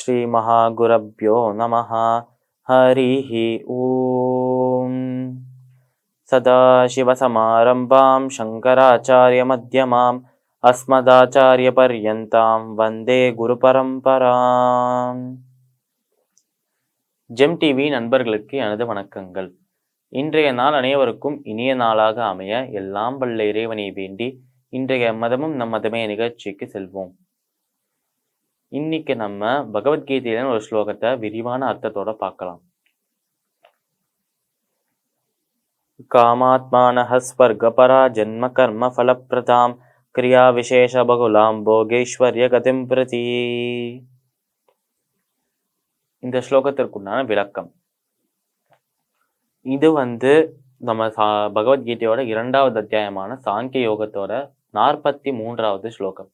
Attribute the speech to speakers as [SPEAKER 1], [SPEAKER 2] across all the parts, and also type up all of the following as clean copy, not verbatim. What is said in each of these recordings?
[SPEAKER 1] ஸ்ரீ மகாகுரப்யோ நமஹ. ஹரிஹி ஓம். சதாசிவசமாரம்பாம் சங்கராச்சாரிய மத்யமாம் அஸ்மதாச்சாரிய பர்யந்தாம் வந்தே குரு பரம்பராம். GeM TV நண்பர்களுக்கு எனது வணக்கங்கள். இன்றைய நாள் அனைவருக்கும் இனிய நாளாக அமைய எல்லாம் வல்ல இறைவனை வேண்டி இன்றைய மதமும் நம் மதமே நிகழ்ச்சிக்கு செல்வோம். இன்னைக்கு நம்ம பகவத்கீதையில ஒரு ஸ்லோகத்தை விரிவான அர்த்தத்தோட பார்க்கலாம். காமாத்மானஹ ஸ்வர்கபரா ஜன்ம கர்ம ஃபலப்ரதாம் கிரியா விசேஷ பகுலாம் போகேஸ்வர்ய கதிம் பிரதி. இந்த ஸ்லோகத்திற்குண்டான விளக்கம். இது நம்ம பகவத்கீதையோட 2வது அத்தியாயமான சாங்கிய யோகத்தோட 43வது ஸ்லோகம்.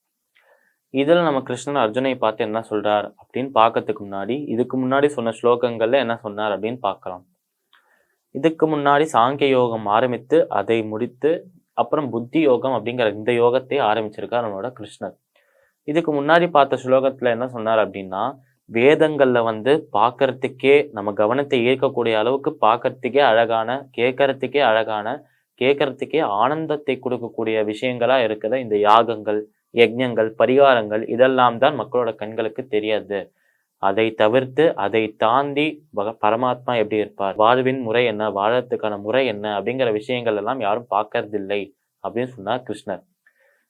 [SPEAKER 1] இதில் நம்ம கிருஷ்ணன் அர்ஜுனை பார்த்து என்ன சொல்றார் அப்படின்னு பார்க்கறதுக்கு முன்னாடி இதுக்கு முன்னாடி சொன்ன ஸ்லோகங்கள்ல என்ன சொன்னார் அப்படின்னு பார்க்கலாம். இதுக்கு முன்னாடி சாங்கிய யோகம் ஆரம்பித்து அதை முடித்து அப்புறம் புத்தி யோகம் அப்படிங்கிற இந்த யோகத்தை ஆரம்பிச்சிருக்கார் நம்மளோட கிருஷ்ணர். இதுக்கு முன்னாடி பார்த்த ஸ்லோகத்துல என்ன சொன்னார் அப்படின்னா, வேதங்கள்ல பார்க்கறதுக்கே நம்ம கவனத்தை ஈர்க்கக்கூடிய அளவுக்கு பார்க்கறதுக்கே அழகான, கேட்கறதுக்கே ஆனந்தத்தை கொடுக்கக்கூடிய விஷயங்களா இருக்கிற இந்த யாகங்கள், யஜ்ஞங்கள், பரிகாரங்கள் இதெல்லாம் தான் மக்களோட கண்களுக்கு தெரியாது. அதை தவிர்த்து அதை தாண்டி பரமாத்மா எப்படி இருப்பார், வாழ்வின் முறை என்ன, வாழறதுக்கான முறை என்ன அப்படிங்கிற விஷயங்கள் எல்லாம் யாரும் பார்க்கறதில்லை அப்படின்னு சொன்னார் கிருஷ்ணர்.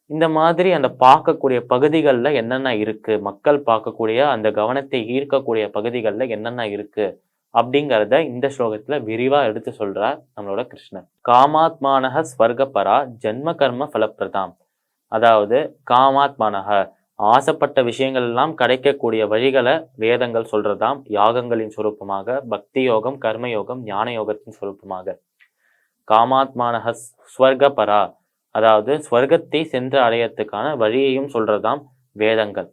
[SPEAKER 1] இந்த மாதிரி அந்த பார்க்கக்கூடிய பகுதிகளில் என்னென்ன இருக்கு, மக்கள் பார்க்கக்கூடிய அந்த கவனத்தை ஈர்க்கக்கூடிய பகுதிகளில் என்னென்ன இருக்கு அப்படிங்கிறத இந்த ஸ்லோகத்துல விரிவா எடுத்து சொல்றார் நம்மளோட கிருஷ்ணர். காமாத்மானஹ ஸ்வர்கபரா ஜன்ம கர்ம ஃபலப்ரதாம். அதாவது காமாத்மானஹ ஆசைப்பட்ட விஷயங்கள் எல்லாம் கிடைக்கக்கூடிய வழிகளை வேதங்கள் சொல்றதாம். யாகங்களின் சுரூபமாக, பக்தி யோகம், கர்மயோகம், ஞான யோகத்தின் சுரூபமாக. காமாத்மானஹ ஸ்வர்கபரா அதாவது ஸ்வர்க்கத்தை சென்று அடையறதுக்கான வழியையும் சொல்றதாம் வேதங்கள்.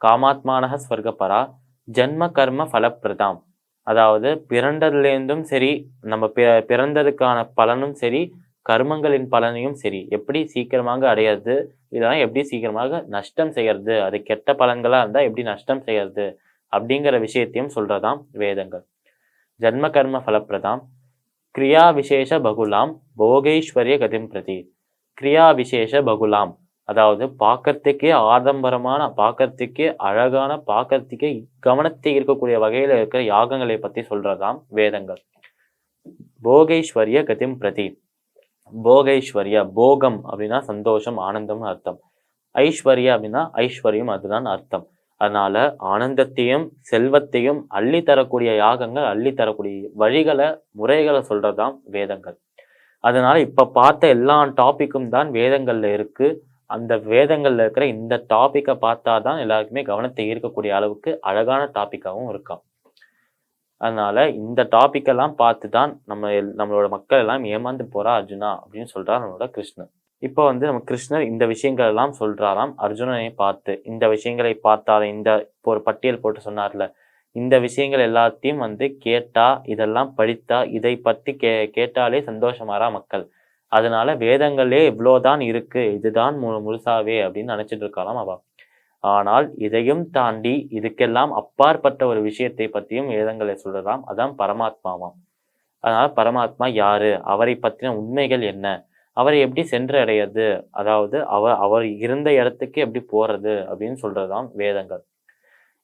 [SPEAKER 1] காமாத்மானஹ ஸ்வர்கபரா ஜன்ம கர்ம ஃபலப்ரதாம். அதாவது பிறந்ததுலேருந்தும் சரி, நம்ம பிறந்ததுக்கான பலனும் சரி, கர்மங்களின் பலனையும் சரி எப்படி சீக்கிரமாக அடையாது, இதெல்லாம் எப்படி சீக்கிரமாக நஷ்டம் செய்யறது, அது கெட்ட பலன்களா இருந்தா எப்படி நஷ்டம் செய்யறது அப்படிங்கிற விஷயத்தையும் சொல்றதாம் வேதங்கள். ஜன்ம கர்ம ஃபலப்ரதாம் கிரியா விசேஷ பகுலாம் போகேஸ்வரிய கதிம் பிரதி. கிரியா விசேஷ பகுலாம் அதாவது பார்க்கறதுக்கே ஆடம்பரமான, பார்க்கறதுக்கே அழகான, பார்க்கறதுக்கே கவனத்தை இருக்கக்கூடிய வகையில இருக்கிற யாகங்களை பத்தி சொல்றதாம் வேதங்கள். போகேஸ்வரிய கதிம் பிரதி. போகேஸ்வர்யா, போகம் அப்படின்னா சந்தோஷம், ஆனந்தம்னு அர்த்தம். ஐஸ்வர்யா அப்படின்னா ஐஸ்வர்யம், அதுதான் அர்த்தம். அதனால ஆனந்தத்தையும் செல்வத்தையும் அள்ளி தரக்கூடிய யாகங்கள், அள்ளி தரக்கூடிய வழிகளை, முறைகளை சொல்றதாம் வேதங்கள். அதனால இப்ப பார்த்த எல்லா டாபிக்கும் தான் வேதங்கள்ல இருக்கு. அந்த வேதங்கள்ல இருக்கிற இந்த டாபிக்கை பார்த்தாதான் எல்லாருக்குமே கவனத்தை ஈர்க்கக்கூடிய அளவுக்கு அழகான டாபிக்காகவும் இருக்காம். அதனால இந்த டாபிக்கெல்லாம் பார்த்து தான் நம்மளோட மக்கள் எல்லாம் ஏமாந்து போறா அர்ஜுனா அப்படின்னு சொல்றார் நம்மளோட கிருஷ்ணர். இப்போ நம்ம கிருஷ்ணர் இந்த விஷயங்கள் எல்லாம் சொல்றாராம் அர்ஜுனனை பார்த்து. இந்த விஷயங்களை பார்த்தாரு, இப்போ ஒரு பட்டியல் போட்டு சொன்னார்ல, இந்த விஷயங்கள் எல்லாத்தையும் கேட்டா, இதெல்லாம் படித்தா, இதை பற்றி கேட்டாலே சந்தோஷமாறா மக்கள். அதனால வேதங்களே இவ்வளோதான் இருக்கு, இதுதான் முழுசாவே அப்படின்னு நினைச்சிட்டு இருக்கலாம் அவ. ஆனால் இதையும் தாண்டி இதுக்கெல்லாம் அப்பாற்பட்ட ஒரு விஷயத்தை பற்றியும் வேதங்களை சொல்றதாம். அதான் பரமாத்மாவாம். அதனால பரமாத்மா யாரு, அவரை பற்றின உண்மைகள் என்ன, அவரை எப்படி சென்று அடையாது, அதாவது அவர் இருந்த இடத்துக்கு எப்படி போறது அப்படின்னு சொல்றதாம் வேதங்கள்.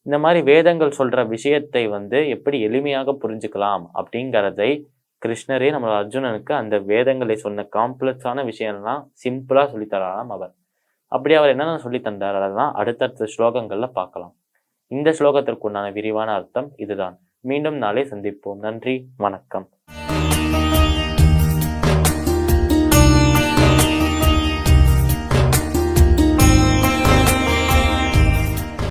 [SPEAKER 1] இந்த மாதிரி வேதங்கள் சொல்ற விஷயத்தை எப்படி எளிமையாக புரிஞ்சுக்கலாம் அப்படிங்கிறதை கிருஷ்ணரே நம்ம அர்ஜுனனுக்கு அந்த வேதங்களை சொன்ன காம்ப்ளெக்ஸான விஷயம்லாம் சிம்பிளா சொல்லித்தராராம் அவர். அப்படி அவர் என்னென்ன சொல்லி தந்தார் அதெல்லாம் அடுத்தடுத்த ஸ்லோகங்கள்ல பார்க்கலாம். இந்த ஸ்லோகத்திற்குண்டான விரிவான அர்த்தம் இதுதான். மீண்டும் நாளை சந்திப்போம். நன்றி, வணக்கம்.